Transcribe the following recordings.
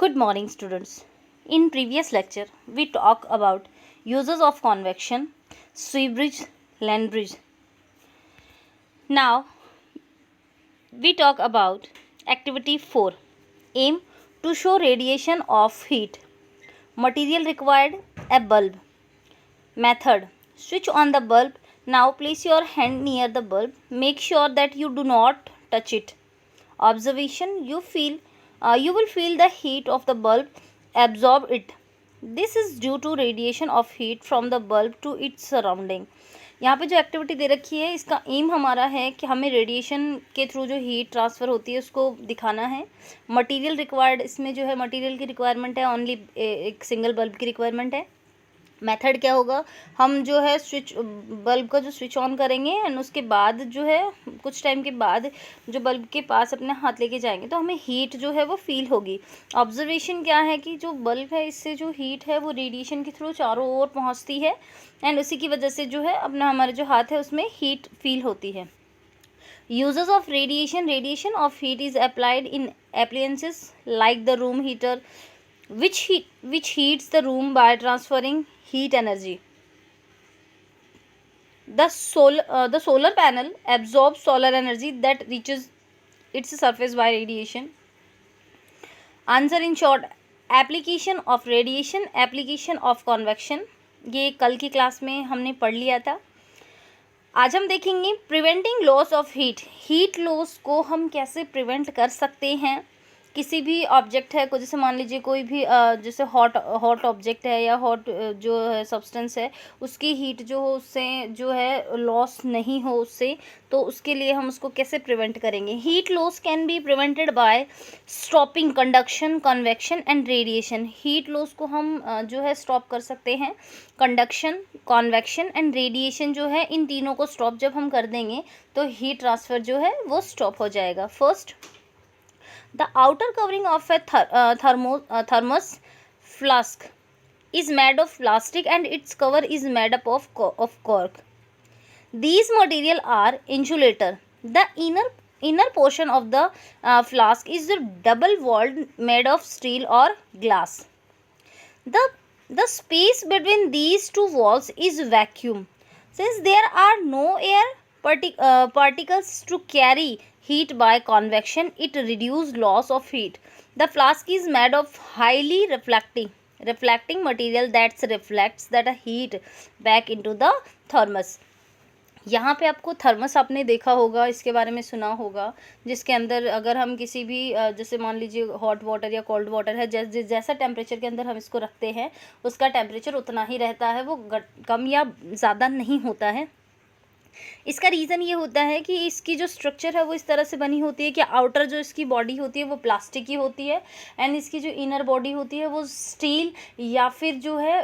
Good morning, students. In previous lecture, we talked about uses of convection, sweep bridge, land bridge. Now, we talk about activity 4. Aim to show radiation of heat. Material required, a bulb. Method: switch on the bulb. Now place your hand near the bulb. Make sure that you do not touch it. Observation: you will feel the heat of the bulb absorb it. This is due to radiation of heat from the bulb to its surrounding. यहाँ पे जो activity दे रखी है इसका M हमारा है कि हमें रेडिएशन के थ्रू जो हीट ट्रांसफ़र होती है उसको दिखाना है. मटेरियल रिक्वायर्ड, इसमें जो है मटेरियल की रिक्वायरमेंट है, ओनली एक सिंगल बल्ब की रिक्वायरमेंट है. मेथड क्या होगा, हम जो है बल्ब का जो स्विच ऑन करेंगे एंड उसके बाद जो है कुछ टाइम के बाद जो बल्ब के पास अपने हाथ लेके जाएंगे तो हमें हीट जो है वो फील होगी. ऑब्जर्वेशन क्या है कि जो बल्ब है इससे जो हीट है वो रेडिएशन के थ्रू चारों ओर पहुंचती है एंड उसी की वजह से जो है अपना हमारे जो हाथ है उसमें हीट फील होती है. Uses of radiation: radiation of heat is applied in appliances like the room heater, which heats the room by transferring heat energy. The solar panel absorbs solar energy that reaches its surface by radiation. Answer in short: application of radiation, application of convection. ये कल की class में हमने पढ़ लिया था. आज हम देखेंगे preventing loss of heat. Heat loss को हम कैसे प्रिवेंट कर सकते हैं. किसी भी ऑब्जेक्ट है को, जैसे मान लीजिए कोई भी जैसे हॉट ऑब्जेक्ट है या हॉट जो है सब्सटेंस है उसकी हीट जो हो उससे जो है लॉस नहीं हो उससे, तो उसके लिए हम उसको कैसे प्रिवेंट करेंगे. Heat loss can be prevented by stopping conduction, convection and radiation. Heat loss को हम जो है स्टॉप कर सकते हैं. कंडक्शन, कॉन्वेक्शन एंड रेडिएशन जो है इन तीनों को स्टॉप जब हम कर देंगे तो हीट ट्रांसफ़र जो है वो स्टॉप हो जाएगा. First, the outer covering of a thermos flask is made of plastic and its cover is made up of cork. These material are insulator. The inner portion of the flask is double walled, made of steel or glass. The space between these two walls is vacuum. Since there are no air particles to carry heat by convection, it reduces loss of heat. The flask is made of highly reflecting material that reflects that heat back into the thermos. यहाँ पे आपको thermos आपने देखा होगा, इसके बारे में सुना होगा, जिसके अंदर अगर हम किसी भी जैसे मान लीजिए हॉट वाटर या कोल्ड वाटर है, जैसा टेम्परेचर के अंदर हम इसको रखते हैं उसका टेम्परेचर उतना ही रहता है, वो कम या ज़्यादा नहीं होता है. इसका रीज़न ये होता है कि इसकी जो स्ट्रक्चर है वो इस तरह से बनी होती है कि आउटर जो इसकी बॉडी होती है वो प्लास्टिक की होती है एंड इसकी जो इनर बॉडी होती है वो स्टील या फिर जो है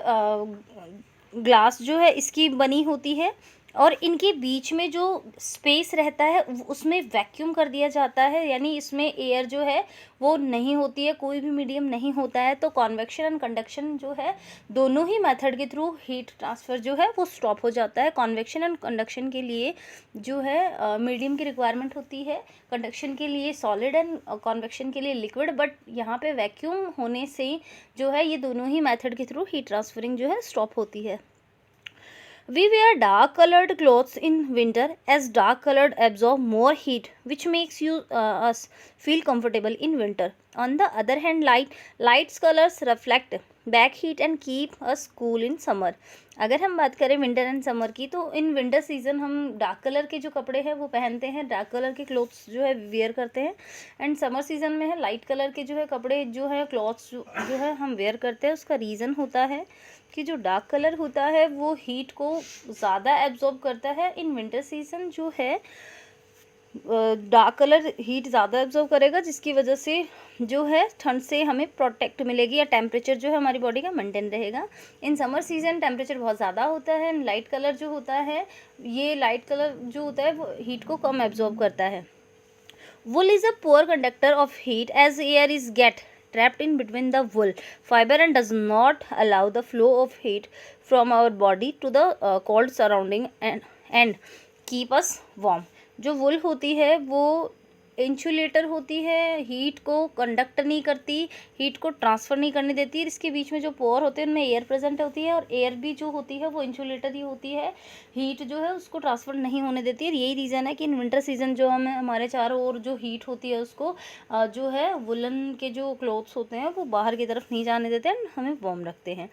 ग्लास जो है इसकी बनी होती है. और इनके बीच में जो स्पेस रहता है उसमें वैक्यूम कर दिया जाता है, यानी इसमें एयर जो है वो नहीं होती है, कोई भी मीडियम नहीं होता है. तो कॉन्वेक्शन एंड कंडक्शन जो है दोनों ही मेथड के थ्रू हीट ट्रांसफ़र जो है वो स्टॉप हो जाता है. कॉन्वेक्शन एंड कंडक्शन के लिए जो है मीडियम की रिक्वायरमेंट होती है, कंडक्शन के लिए सॉलिड एंड कॉन्वेक्शन के लिए लिक्विड. बट यहाँ पे वैक्यूम होने से जो है ये दोनों ही मेथड के थ्रू हीट ट्रांसफरिंग जो है स्टॉप होती है. We wear dark colored clothes in winter as dark colored absorb more heat, which makes us feel comfortable in winter. On the other hand, light colors reflect back heat and keep us cool in summer. अगर हम बात करें winter and summer की, तो in winter season हम dark colour के जो कपड़े हैं वो पहनते हैं, डार्क कलर के क्लॉथ्स जो है वेयर करते हैं. एंड समर सीज़न में है लाइट कलर के जो है कपड़े जो है क्लॉथ्स जो है हम वेयर करते हैं. उसका रीज़न होता है कि जो डार्क कलर होता है वो हीट को ज़्यादा एब्जॉर्ब करता है. इन विंटर सीज़न जो है डार्क कलर हीट ज़्यादा एब्जॉर्ब करेगा, जिसकी वजह से जो है ठंड से हमें प्रोटेक्ट मिलेगी या टेम्परेचर जो है हमारी बॉडी का मेंटेन रहेगा. इन समर सीज़न टेम्परेचर बहुत ज़्यादा होता है एंड लाइट कलर जो होता है, ये लाइट कलर जो होता है वो हीट को कम एब्जॉर्ब करता है. Wool is a poor conductor of heat as air is get trapped in between the wool fiber and does not allow the flow of heat from our body to the cold surrounding and keep us warm. जो वुल होती है वो insulator होती है, heat को conduct नहीं करती, heat को ट्रांसफ़र नहीं करने देती। इसके बीच में जो पोर होते हैं उनमें एयर प्रेजेंट होती है, और एयर भी जो होती है वो इंसुलेटर ही होती है, हीट जो है उसको ट्रांसफ़र नहीं होने देती है। यही रीज़न है कि इन विंटर सीजन जो हमें हमारे चारों ओर जो हीट होती है उसको जो है वुलन के जो क्लोथ्स होते हैं वो बाहर की तरफ नहीं जाने देते हैं, हमें वार्म रखते हैं।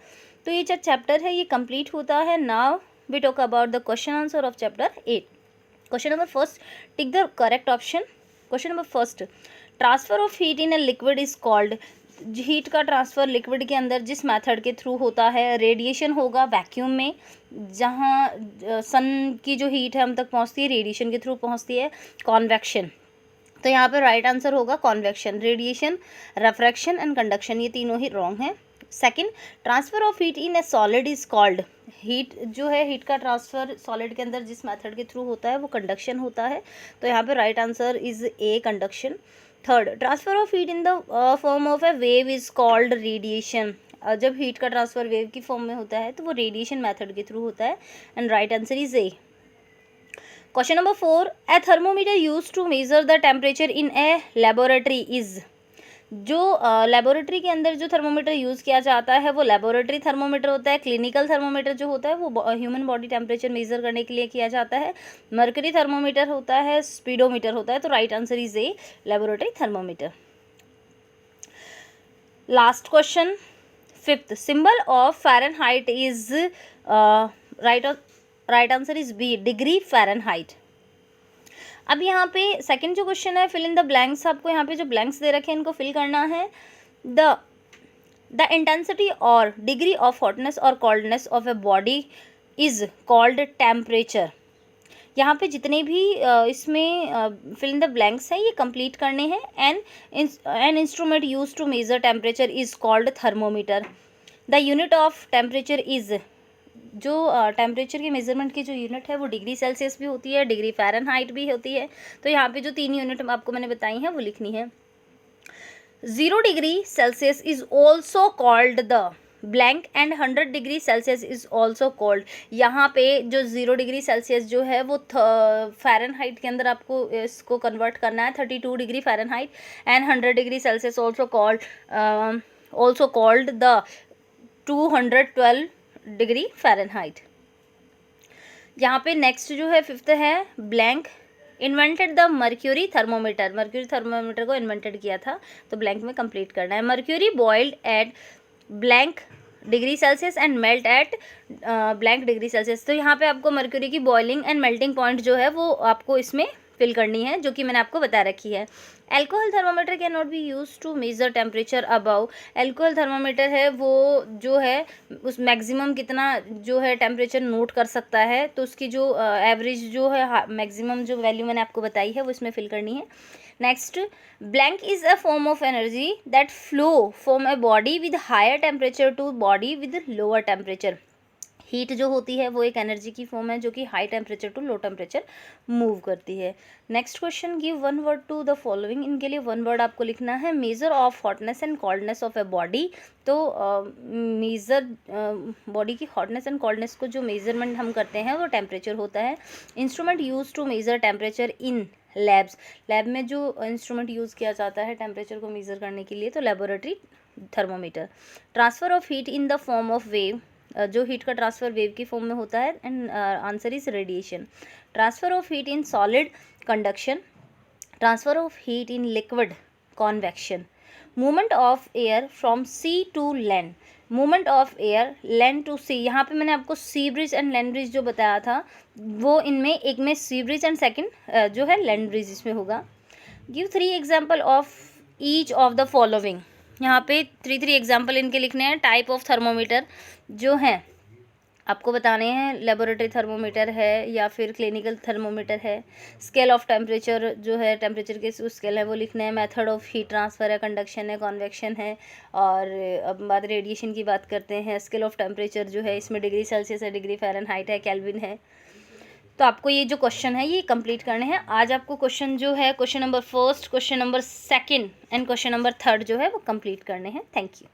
तो ये जो चैप्टर है ये कंप्लीट होता है। Now we talk about the question answer of chapter 8। Question number first, tick the correct option. Question number first, transfer of heat in a liquid is called. Heat का ट्रांसफ़र लिक्विड के अंदर जिस method के through होता है, radiation होगा vacuum में, जहाँ सन की जो हीट है हम तक पहुँचती है रेडिएशन के थ्रू पहुँचती है। कॉन्वेक्शन, तो यहाँ पे राइट आंसर होगा convection. Radiation, refraction and conduction ये तीनों ही रॉन्ग हैं। Second, transfer of heat in A solid is called. Heat जो है, हीट का ट्रांसफ़र सॉलिड के अंदर जिस मेथड के थ्रू होता है वो कंडक्शन होता है। तो यहाँ पे right answer is A, conduction. Third, transfer of heat in the form of A wave is called radiation. जब हीट का ट्रांसफ़र वेव की फॉर्म में होता है तो वो रेडिएशन मेथड के थ्रू होता है, and right answer is A. Question number 4, a thermometer use to measure the temperature in a laboratory is. जो लेबोरेटरी के अंदर जो थर्मोमीटर यूज़ किया जाता है वो लेबोरेटरी थर्मोमीटर होता है। क्लिनिकल थर्मोमीटर जो होता है वो ह्यूमन बॉडी टेम्परेचर मेजर करने के लिए किया जाता है। मर्करी थर्मोमीटर होता है, स्पीडोमीटर होता है। तो right answer is A, laboratory thermometer. Last question, fifth, symbol of Fahrenheit is right answer is B, degree Fahrenheit. अब यहाँ पे सेकंड जो क्वेश्चन है, फिल इन द ब्लैंक्स। आपको यहाँ पे जो ब्लैंक्स दे रखे हैं इनको फिल करना है। द इंटेंसिटी और डिग्री ऑफ हॉटनेस और coldness of a body is called temperature. यहाँ पे जितने भी इसमें फिल इन द ब्लैंक्स हैं ये कंप्लीट करने हैं। An instrument use to measure temperature is called thermometer. The unit of temperature is, जो टेम्परेचर की मेजरमेंट की जो यूनिट है वो डिग्री सेल्सियस भी होती है, डिग्री फ़ारेनहाइट भी होती है। तो यहाँ पे जो 3 यूनिट आपको मैंने बताई हैं वो लिखनी है। 0 degree Celsius is also called the blank and 100 degree Celsius is also called. यहाँ पे जो 0 डिग्री सेल्सियस जो है वो फ़ारेनहाइट के अंदर आपको इसको कन्वर्ट करना है, 32 degree Fahrenheit, and 100 degree Celsius also called the 212 degree Fahrenheit. यहाँ पे नेक्स्ट जो है फिफ्थ है blank, invented the mercury thermometer. Mercury thermometer को इन्वेंटेड किया था, तो ब्लैंक में कंप्लीट करना है। Mercury boiled at blank degree Celsius and melt at blank degree Celsius. तो यहाँ पे आपको मर्क्यूरी की बॉइलिंग एंड मेल्टिंग पॉइंट जो है वो आपको इसमें फिल करनी है, जो कि मैंने आपको बता रखी है। Alcohol thermometer can not be use to measure temperature above. Alcohol thermometer है वो जो है उस मैक्सिमम कितना जो है टेम्परेचर नोट कर सकता है, तो उसकी जो एवरेज जो है मैक्सिमम जो वैल्यू मैंने आपको बताई है वो इसमें फिल करनी है। Next, blank is a form of energy that flow from a body with higher temperature to body with lower temperature. Heat जो होती है वो एक एनर्जी की फॉर्म है जो कि high temperature to low temperature move करती है। Next question, give one word to the following. इनके लिए वन वर्ड आपको लिखना है। Measure of hotness and coldness of a body. तो मेजर बॉडी की हॉटनेस एंड कोल्डनेस को जो मेजरमेंट हम करते हैं वो टेम्परेचर होता है। Instrument use to measure temperature in labs. Lab में जो इंस्ट्रूमेंट यूज़ किया जाता है टेम्परेचर को मेज़र करने के लिए, तो laboratory thermometer. Transfer of heat in the form of wave. जो हीट का ट्रांसफ़र वेव की फॉर्म में होता है, and answer is radiation. Transfer of heat in solid, conduction. Transfer of heat in liquid, convection. Movement of air from sea to land. Movement of air land to sea. यहाँ पे मैंने आपको sea breeze and land breeze जो बताया था वो इनमें एक में सी ब्रिज एंड सेकंड जो है लैंड ब्रिज इसमें होगा। Give 3 example of each of the following. यहाँ पे 3 एग्जाम्पल इनके लिखने हैं। टाइप ऑफ थर्मोमीटर जो हैं आपको बताने हैं, लेबोरेटरी थर्मोमीटर है या फिर क्लिनिकल थर्मोमीटर है। स्केल ऑफ टेम्परेचर जो है, टेम्परेचर के स्केल है वो लिखना है। मेथड ऑफ हीट ट्रांसफ़र है, कंडक्शन है, कॉन्वेक्शन है। और अब बात रेडिएशन की बात करते हैं। स्केल ऑफ टेम्परेचर जो है इसमें डिग्री सेल्सियस है, डिग्री फ़ारेनहाइट है, केल्विन है। तो आपको ये जो क्वेश्चन है ये कंप्लीट करने हैं। आज आपको क्वेश्चन जो है question number 1, question number 2 and question number 3 जो है वो कंप्लीट करने हैं। Thank you.